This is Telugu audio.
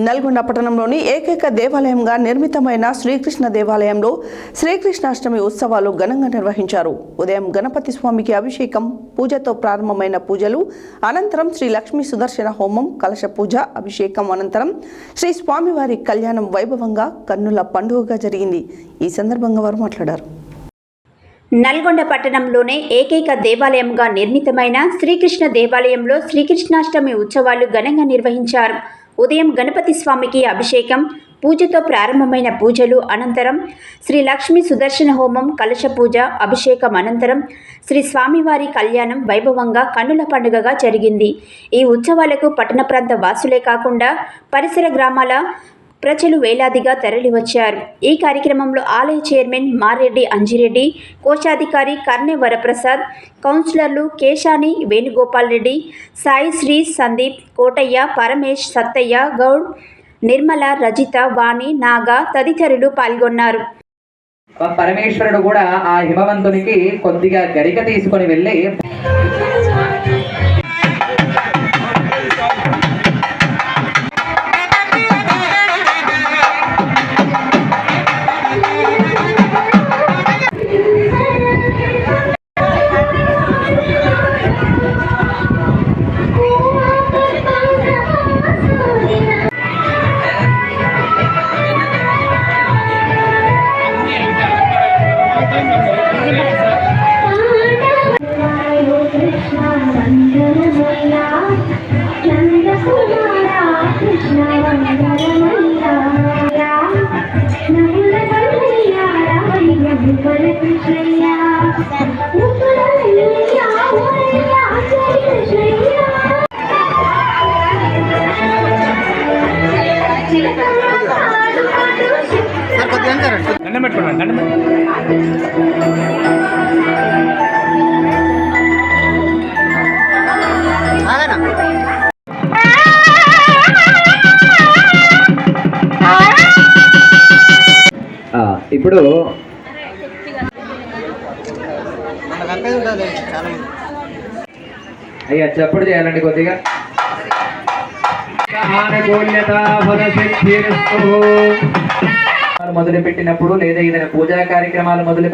నల్గొండ పట్టణంలోని ఏకైక దేవాలయంగా నిర్మితమైన శ్రీకృష్ణ దేవాలయంలో శ్రీకృష్ణాష్టమి ఉత్సవాలు ఘనంగా నిర్వహించారు. ఉదయం గణపతి స్వామికి అభిషేకం, పూజతో ప్రారంభమైన పూజలు అనంతరం శ్రీ లక్ష్మీ సుదర్శన హోమం, కలశ పూజ, అభిషేకం అనంతరం శ్రీ స్వామివారి కళ్యాణం వైభవంగా కన్నుల పండుగగా జరిగింది. ఈ సందర్భంగా వారు మాట్లాడారు. నల్గొండ పట్టణంలోనే ఏకైక దేవాలయంగా నిర్మితమైన శ్రీకృష్ణ దేవాలయంలో శ్రీకృష్ణాష్టమి ఉత్సవాలు ఘనంగా నిర్వహించారు. ఉదయం గణపతి స్వామికి అభిషేకం, పూజతో ప్రారంభమైన పూజలు అనంతరం శ్రీ లక్ష్మీ సుదర్శన హోమం, కలశ పూజ, అభిషేకం అనంతరం శ్రీ స్వామివారి కళ్యాణం వైభవంగా కన్నుల పండుగగా జరిగింది. ఈ ఉత్సవాలకు పట్టణ ప్రాంత వాసులే కాకుండా పరిసర గ్రామాల ప్రజలు వేలాదిగా తరలివచ్చారు. ఈ కార్యక్రమంలో ఆలయ చైర్మన్ మారెడ్డి అంజిరెడ్డి, కోశాధికారి కర్నె వరప్రసాద్, కౌన్సిలర్లు కేశాని వేణుగోపాల్ రెడ్డి, సాయి శ్రీ సందీప్, కోటయ్య, పరమేష్, సత్తయ్య గౌడ్, నిర్మల, రజిత, వాణి, నాగా తదితరులు పాల్గొన్నారు. పరమేశ్వరుడు కూడా ఆ హిమవంతునికి కొద్దిగా గరిక తీసుకొని వెళ్ళి ఇప్పుడు అయ్యా చప్పుడు చేయాలండి కొద్దిగా. మొదలు పెట్టినప్పుడు లేదా ఏదైనా పూజా కార్యక్రమాలు మొదలు